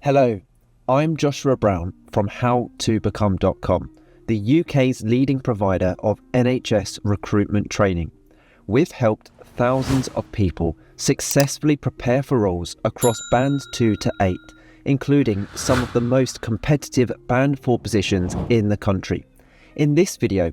Hello, I'm Joshua Brown from howtobecome.com, the UK's leading provider of NHS recruitment training. We've helped thousands of people successfully prepare for roles across bands 2 to 8, including some of the most competitive band 4 positions in the country. In this video,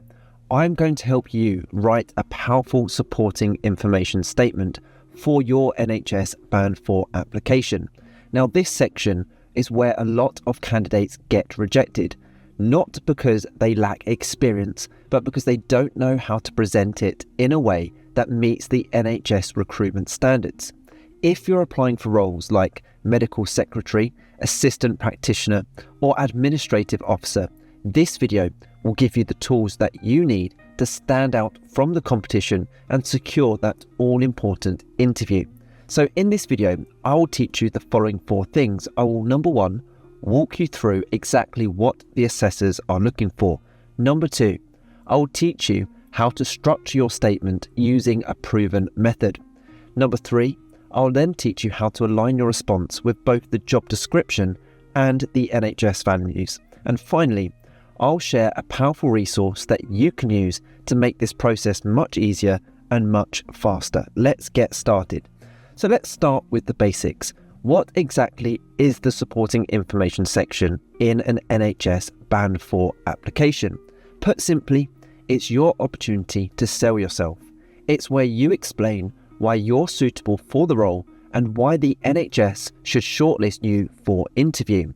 I'm going to help you write a powerful supporting information statement for your NHS Band 4 application. Now, this section is where a lot of candidates get rejected, not because they lack experience, but because they don't know how to present it in a way that meets the NHS recruitment standards. If you're applying for roles like medical secretary, assistant practitioner, or administrative officer, this video will give you the tools that you need to stand out from the competition and secure that all-important interview. So in this video, I will teach you the following 4 things. I will, number 1, walk you through exactly what the assessors are looking for. Number 2, I will teach you how to structure your statement using a proven method. Number 3, I will then teach you how to align your response with both the job description and the NHS values. And finally, I'll share a powerful resource that you can use to make this process much easier and much faster. Let's get started. So let's start with the basics. What exactly is the supporting information section in an NHS Band 4 application? Put simply, it's your opportunity to sell yourself. It's where you explain why you're suitable for the role and why the NHS should shortlist you for interview.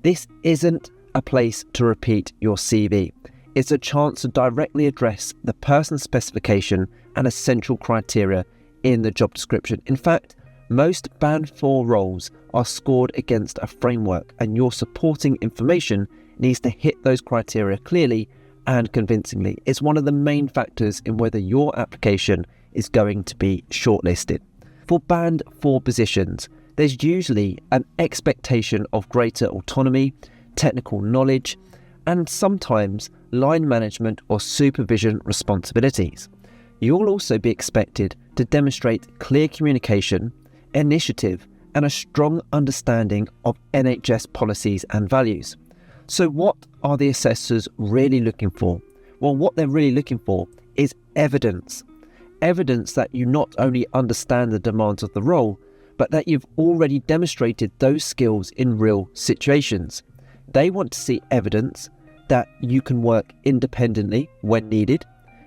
This isn't a place to repeat your CV. It's a chance to directly address the person's specification and essential criteria in the job description. In fact, most Band 4 roles are scored against a framework, and your supporting information needs to hit those criteria clearly and convincingly. It's one of the main factors in whether your application is going to be shortlisted. For Band 4 positions, there's usually an expectation of greater autonomy, technical knowledge, and sometimes line management or supervision responsibilities. You'll also be expected to demonstrate clear communication, initiative, and a strong understanding of NHS policies and values. So what are the assessors really looking for? Well, what they're really looking for is evidence. Evidence that you not only understand the demands of the role, but that you've already demonstrated those skills in real situations. They want to see evidence that you can work independently when needed.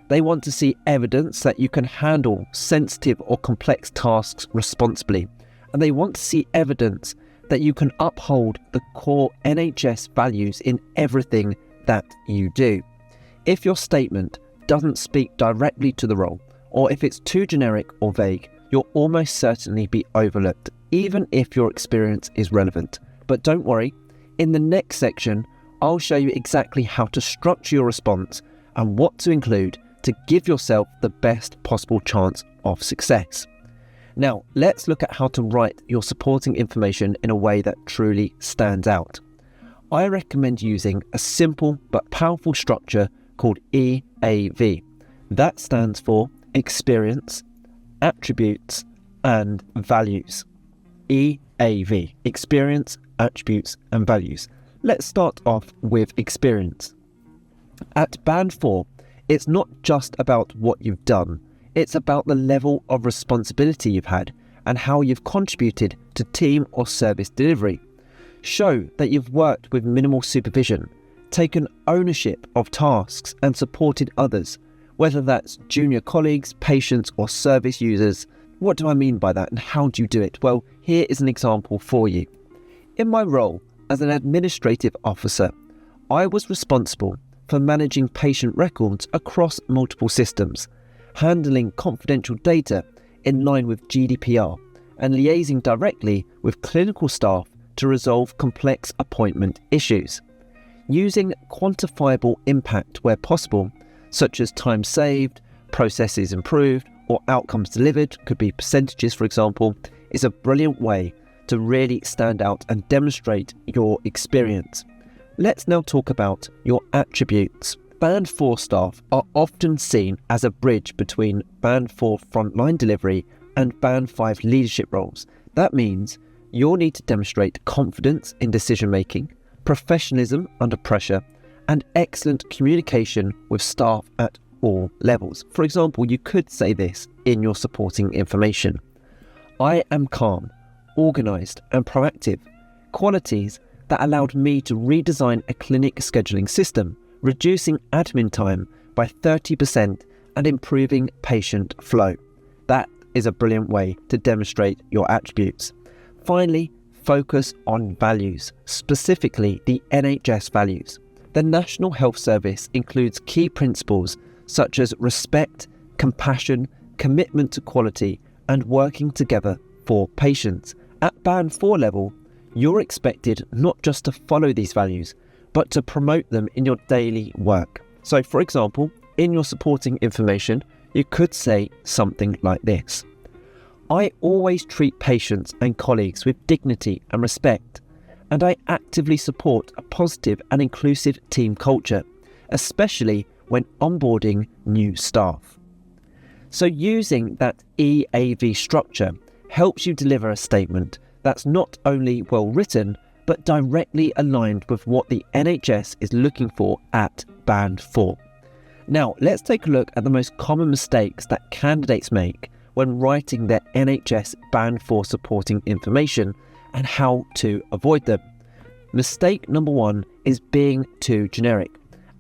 They want to see evidence that you can handle sensitive or complex tasks responsibly. And they want to see evidence that you can uphold the core NHS values in everything that you do. If your statement doesn't speak directly to the role, or if it's too generic or vague, you'll almost certainly be overlooked, even if your experience is relevant. But don't worry, in the next section, I'll show you exactly how to structure your response and what to include to give yourself the best possible chance of success. Now, let's look at how to write your supporting information in a way that truly stands out. I recommend using a simple but powerful structure called EAV. That stands for experience, attributes, and values. EAV, experience, attributes, and values. Let's start off with experience. At Band 4, it's not just about what you've done, it's about the level of responsibility you've had and how you've contributed to team or service delivery. Show that you've worked with minimal supervision, taken ownership of tasks and supported others, whether that's junior colleagues, patients or service users. What do I mean by that and how do you do it? Well, here is an example for you. In my role as an administrative officer, I was responsible for managing patient records across multiple systems, handling confidential data in line with GDPR, and liaising directly with clinical staff to resolve complex appointment issues. Using quantifiable impact where possible, such as time saved, processes improved, or outcomes delivered, could be percentages for example, is a brilliant way to really stand out and demonstrate your experience. Let's now talk about your attributes. Band 4 staff are often seen as a bridge between Band 4 frontline delivery and Band 5 leadership roles. That means You'll need to demonstrate confidence in decision making, professionalism under pressure, and excellent communication with staff at all levels. For example, you could say this in your supporting information. I am calm, organised, and proactive, qualities that allowed me to redesign a clinic scheduling system, reducing admin time by 30% and improving patient flow. That is a brilliant way to demonstrate your attributes. Finally, focus on values, specifically the NHS values. The National Health Service includes key principles such as respect, compassion, commitment to quality, and working together for patients. At Band 4 level, you're expected not just to follow these values, but to promote them in your daily work. So, for example, in your supporting information, you could say something like this. I always treat patients and colleagues with dignity and respect, and I actively support a positive and inclusive team culture, especially when onboarding new staff. So using that EAV structure helps you deliver a statement that's not only well written, but directly aligned with what the NHS is looking for at Band 4. Now, let's take a look at the most common mistakes that candidates make when writing their NHS Band 4 supporting information and how to avoid them. Mistake number 1 is being too generic.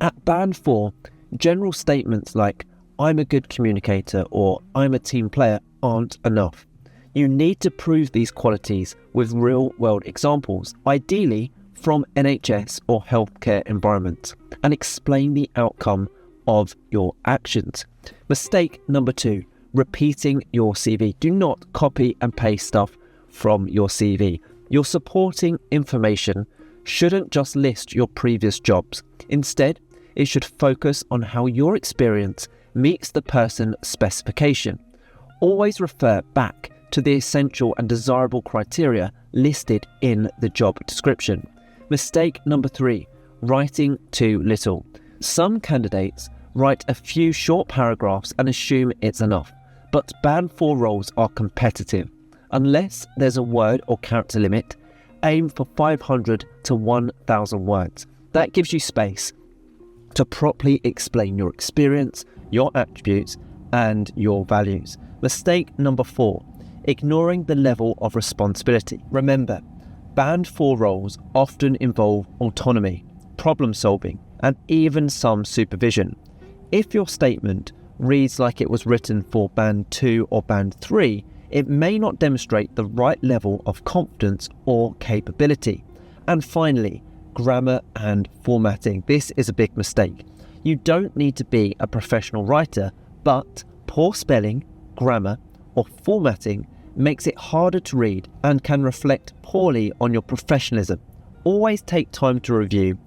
At Band 4, general statements like I'm a good communicator or I'm a team player aren't enough. You need to prove these qualities with real-world examples, ideally from NHS or healthcare environments, and explain the outcome of your actions. Mistake number 2, repeating your CV. Do not copy and paste stuff from your CV. Your supporting information shouldn't just list your previous jobs. Instead, it should focus on how your experience meets the person's specification. Always refer back to the essential and desirable criteria listed in the job description. Mistake number 3, writing too little. Some candidates write a few short paragraphs and assume it's enough, but Band 4 roles are competitive. Unless there's a word or character limit, aim for 500 to 1,000 words. That gives you space to properly explain your experience, your attributes, and your values. Mistake number 4, ignoring the level of responsibility. Remember, Band 4 roles often involve autonomy, problem solving, and even some supervision. If your statement reads like it was written for Band 2 or Band 3, it may not demonstrate the right level of confidence or capability. And finally, grammar and formatting. This is a big mistake. You don't need to be a professional writer, but poor spelling, grammar, or formatting makes it harder to read and can reflect poorly on your professionalism. Always take time to review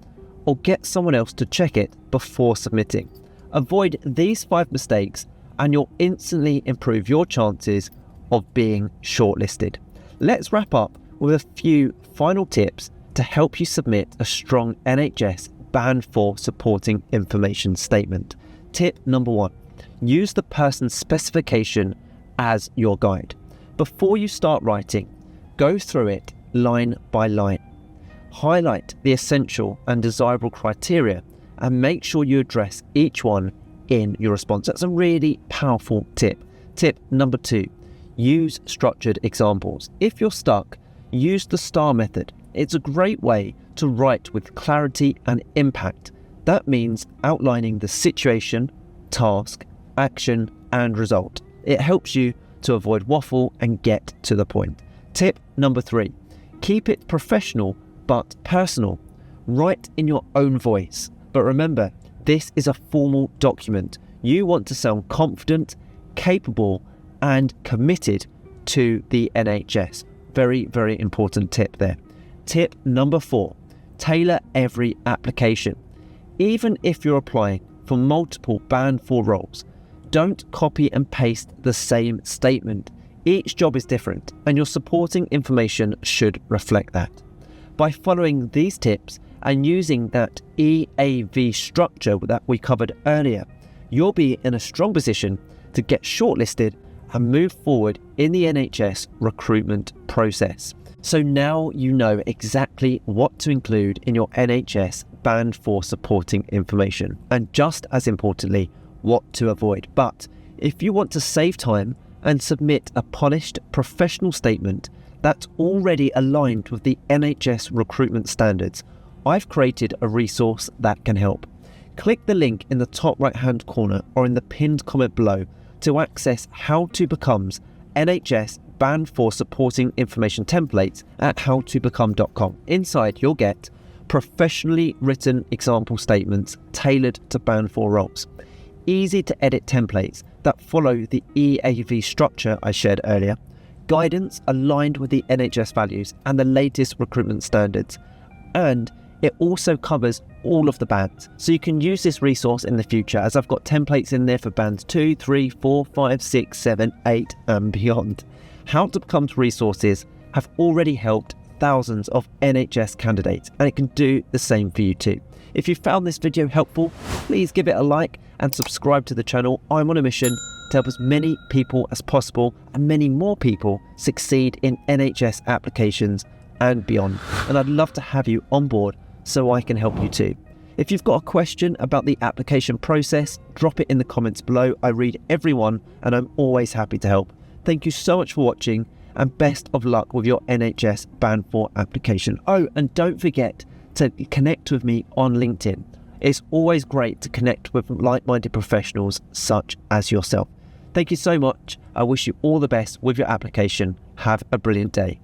or get someone else to check it before submitting. Avoid these 5 mistakes and you'll instantly improve your chances of being shortlisted. Let's wrap up with a few final tips to help you submit a strong NHS Band 4 supporting information statement. Tip number 1, use the person's specification as your guide. Before you start writing, go through it line by line. Highlight the essential and desirable criteria and make sure you address each one in your response. That's a really powerful tip. Tip number 2, use structured examples. If you're stuck, use the STAR method. It's a great way to write with clarity and impact. That means outlining the situation, task, action, and result. It helps you to avoid waffle and get to the point. Tip number 3, keep it professional but personal. Write in your own voice. But remember, this is a formal document. You want to sound confident, capable, and committed to the NHS. Very, very important tip there. Tip number 4, tailor every application. Even if you're applying for multiple Band 4 roles, don't copy and paste the same statement. Each job is different, and your supporting information should reflect that. By following these tips and using that EAV structure that we covered earlier, you'll be in a strong position to get shortlisted and move forward in the NHS recruitment process. So now you know exactly what to include in your NHS Band 4 supporting information, and just as importantly, what to avoid. But if you want to save time and submit a polished professional statement that's already aligned with the NHS recruitment standards, I've created a resource that can help. Click the link in the top right hand corner or in the pinned comment below to access How To Become's NHS Band 4 supporting information templates at howtobecome.com. Inside you'll get professionally written example statements tailored to Band 4 roles, easy to edit templates that follow the EAV structure I shared earlier, guidance aligned with the NHS values and the latest recruitment standards, and it also covers all of the bands. So you can use this resource in the future, as I've got templates in there for bands 2, 3, 4, 5, 6, 7, 8 and beyond. How to Become's resources have already helped thousands of NHS candidates, and it can do the same for you too. If you found this video helpful, please give it a like and subscribe to the channel. I'm on a mission to help as many people as possible and many more people succeed in NHS applications and beyond. And I'd love to have you on board so I can help you too. If you've got a question about the application process, drop it in the comments below. I read every one and I'm always happy to help. Thank you so much for watching and best of luck with your NHS Band 4 application. Oh, and don't forget to connect with me on LinkedIn. It's always great to connect with like-minded professionals such as yourself. Thank you so much. I wish you all the best with your application. Have a brilliant day.